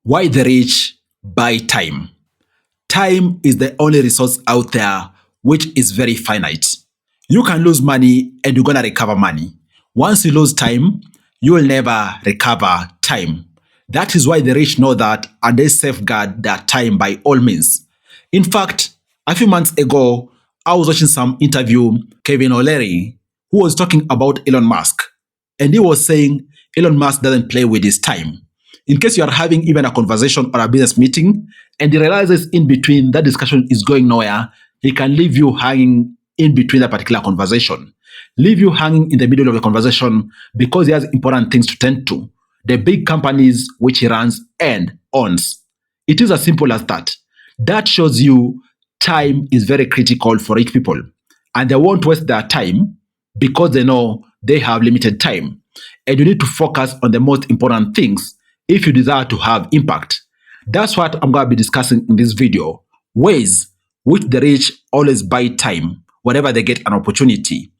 Why the rich buy time? Time is the only resource out there which is very finite. You can lose money and you're gonna recover money. Once you lose time, you will never recover time. That is why the rich know that and they safeguard their time by all means. In fact, a few months ago, I was watching some interview, Kevin O'Leary, who was talking about Elon Musk. And he was saying Elon Musk doesn't play with his time. In case you are having even a conversation or a business meeting and he realizes in between that discussion is going nowhere, he can leave you hanging in between that particular conversation, leave you hanging in the middle of the conversation because he has important things to tend to, the big companies which he runs and owns. It is as simple as that. That shows you time is very critical for rich people and they won't waste their time because they know they have limited time. And you need to focus on the most important things if you desire to have impact. That's what I'm going to be discussing in this video. Ways which the rich always buy time whenever they get an opportunity.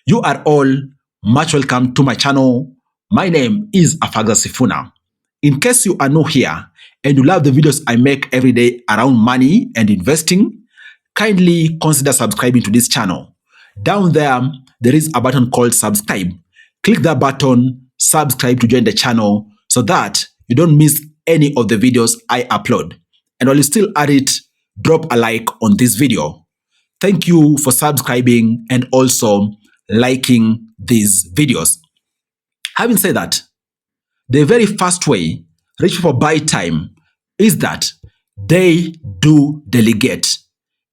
You are all much welcome to my channel. My name is Afagza Sifuna. In case you are new here and you love the videos I make every day around money and investing, kindly consider subscribing to this channel. Down there is a button called subscribe. Click that button, subscribe to join the channel so that you don't miss any of the videos I upload. And while you're still at it, drop a like on this video. Thank you for subscribing and also liking these videos. Having said that, the very first way rich people buy time is that they do delegate.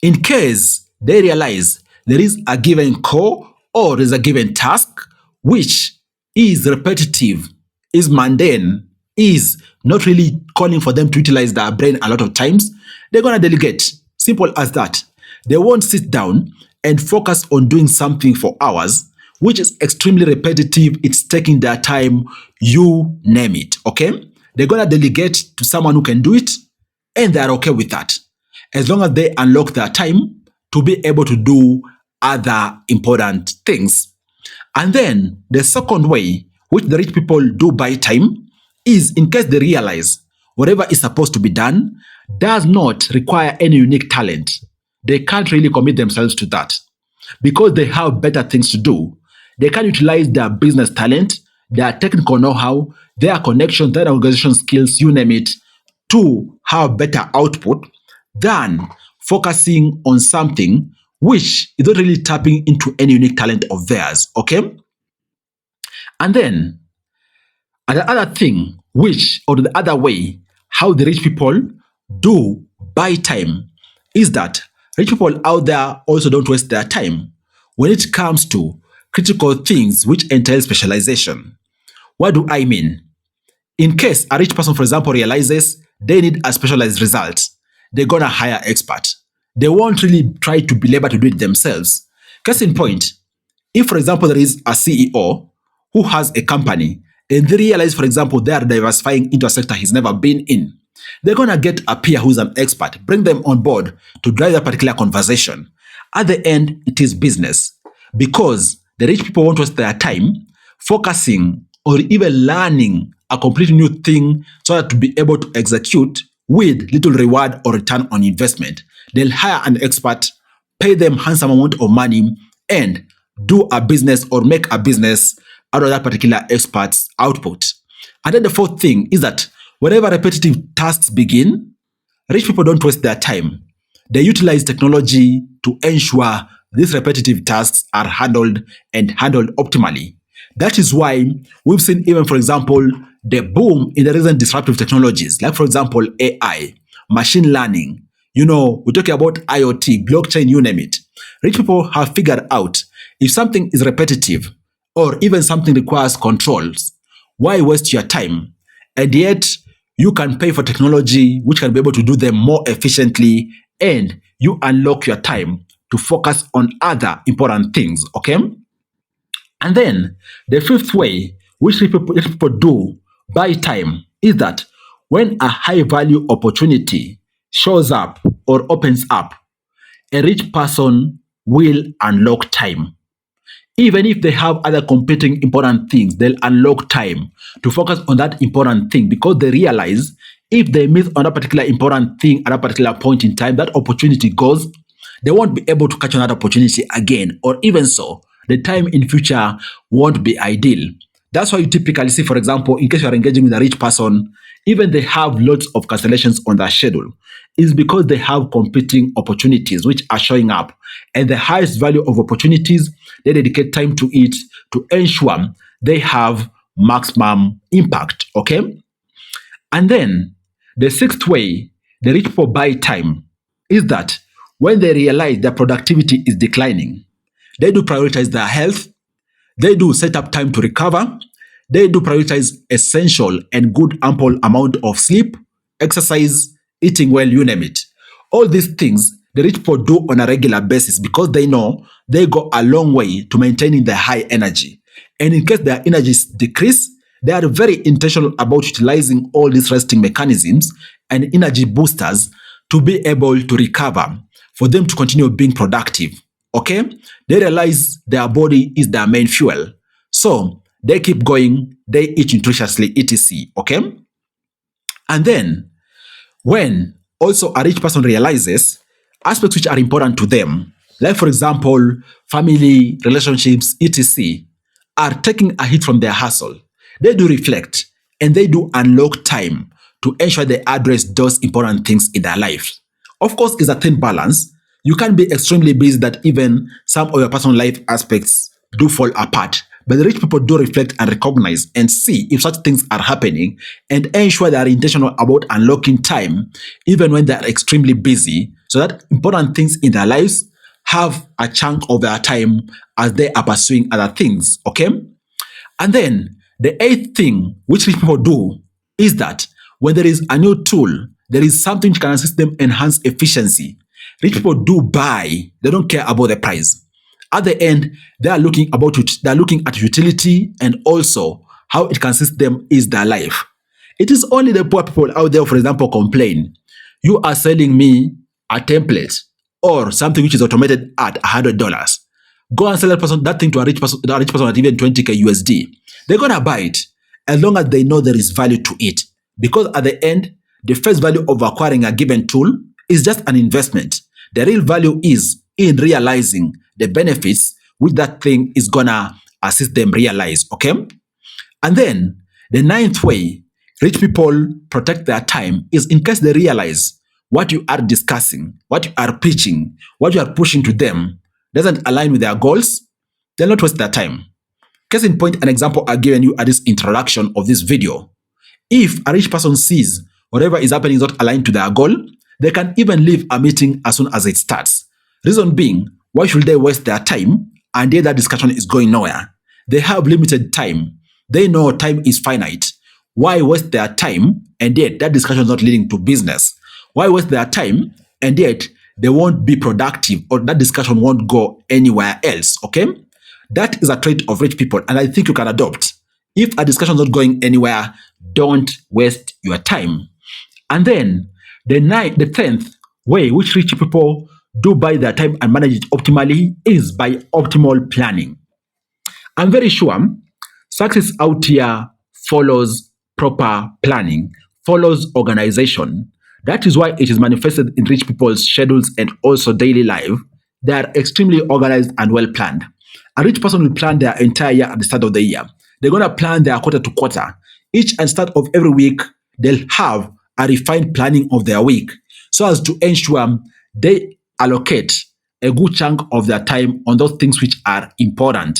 In case they realize there is a given core or there's a given task which is repetitive, is mundane, is not really calling for them to utilize their brain a lot of times, they're going to delegate. Simple as that. They won't sit down and focus on doing something for hours, which is extremely repetitive. It's taking their time, you name it, okay? They're going to delegate to someone who can do it, and they're okay with that. As long as they unlock their time to be able to do other important things. And then the second way which the rich people do buy time is in case they realize whatever is supposed to be done does not require any unique talent. They can't really commit themselves to that because they have better things to do. They can utilize their business talent, their technical know-how, their connections, their organization skills, you name it, to have better output than focusing on something which is not really tapping into any unique talent of theirs, okay? And then, the other thing the other way, how the rich people do buy time is that rich people out there also don't waste their time when it comes to critical things which entail specialization. What do I mean? In case a rich person, for example, realizes they need a specialized result, they're going to hire an expert. They won't really try to be able to do it themselves. Case in point, if, for example, there is a CEO who has a company and they realize, for example, they are diversifying into a sector he's never been in, they're going to get a peer who's an expert, bring them on board to drive that particular conversation. At the end, it is business because the rich people won't waste their time focusing or even learning a completely new thing so that to be able to execute with little reward or return on investment. They'll hire an expert, pay them handsome amount of money, and do a business or make a business out of that particular expert's output. And then the fourth thing is that whenever repetitive tasks begin, rich people don't waste their time. They utilize technology to ensure these repetitive tasks are handled and handled optimally. That is why we've seen even, for example, the boom in the recent disruptive technologies, like, for example, AI, machine learning. You know, we're talking about IoT, blockchain, you name it. Rich people have figured out if something is repetitive or even something requires controls, why waste your time? And yet, you can pay for technology which can be able to do them more efficiently and you unlock your time to focus on other important things, okay? And then the fifth way which people do buy time is that when a high value opportunity shows up or opens up, a rich person will unlock time. Even if they have other competing important things, they'll unlock time to focus on that important thing because they realize If they miss on a particular important thing at a particular point in time, that opportunity goes, they won't be able to catch another opportunity again, or even so, the time in future won't be ideal. That's why you typically see, for example, in case you are engaging with a rich person, even they have lots of cancellations on their schedule, is because they have competing opportunities which are showing up. And the highest value of opportunities, they dedicate time to it to ensure they have maximum impact. Okay. And then the sixth way the rich people buy time is that when they realize their productivity is declining, they do prioritize their health, they do set up time to recover. They do prioritize essential and good ample amount of sleep, exercise, eating well, you name it. All these things the rich people do on a regular basis because they know they go a long way to maintaining their high energy. And in case their energies decrease, they are very intentional about utilizing all these resting mechanisms and energy boosters to be able to recover, for them to continue being productive. Okay? They realize their body is their main fuel. So they keep going, they eat nutritiously, etc. Okay? And then when also a rich person realizes aspects which are important to them, like for example, family, relationships, etc., are taking a hit from their hustle, they do reflect and they do unlock time to ensure they address those important things in their life. Of course, it's a thin balance. You can be extremely busy that even some of your personal life aspects do fall apart. But the rich people do reflect and recognize and see if such things are happening and ensure they are intentional about unlocking time even when they are extremely busy, so that important things in their lives have a chunk of their time as they are pursuing other things. Okay? And then the eighth thing which rich people do is that when there is a new tool, there is something which can assist them enhance efficiency. Rich people do buy, they don't care about the price. At the end, they are looking about it, they are looking at utility and also how it can assist them is their life. It is only the poor people out there, for example, complain. You are selling me a template or something which is automated at $100. Go and sell that thing to a rich person at even 20K USD. They're gonna buy it as long as they know there is value to it. Because at the end, the first value of acquiring a given tool is just an investment. The real value is in realizing the benefits which that thing is gonna assist them realize. Okay? And then the ninth way rich people protect their time is in case they realize what you are discussing, what you are preaching, what you are pushing to them doesn't align with their goals, they'll not waste their time. Case in point, an example I've given you at this introduction of this video. If a rich person sees whatever is happening is not aligned to their goal, they can even leave a meeting as soon as it starts. Reason being, why should they waste their time and yet that discussion is going nowhere? They have limited time. They know time is finite. Why waste their time and yet that discussion is not leading to business? Why waste their time and yet they won't be productive or that discussion won't go anywhere else? Okay? That is a trait of rich people and I think you can adopt. If a discussion is not going anywhere, don't waste your time. And then the 10th way which rich people do buy their time and manage it optimally is by optimal planning. I'm very sure success out here follows proper planning, follows organization. That is why it is manifested in rich people's schedules and also daily life. They are extremely organized and well planned. A rich person will plan their entire year at the start of the year. They're going to plan their quarter to quarter. Each and start of every week, they'll have a refined planning of their week so as to ensure they allocate a good chunk of their time on those things which are important.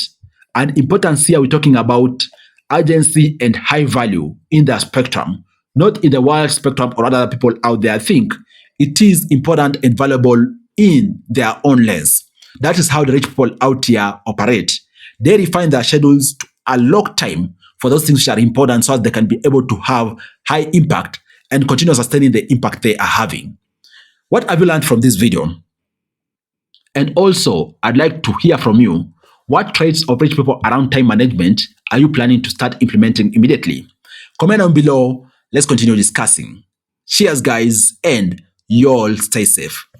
And importance here, we're talking about urgency and high value in their spectrum, not in the wild spectrum or other people out there think. It is important and valuable in their own lens. That is how the rich people out here operate. They refine their schedules to allot time for those things which are important so that they can be able to have high impact and continue sustaining the impact they are having. What have you learned from this video? And also, I'd like to hear from you. What traits of rich people around time management are you planning to start implementing immediately? Comment down below. Let's continue discussing. Cheers, guys, and you all stay safe.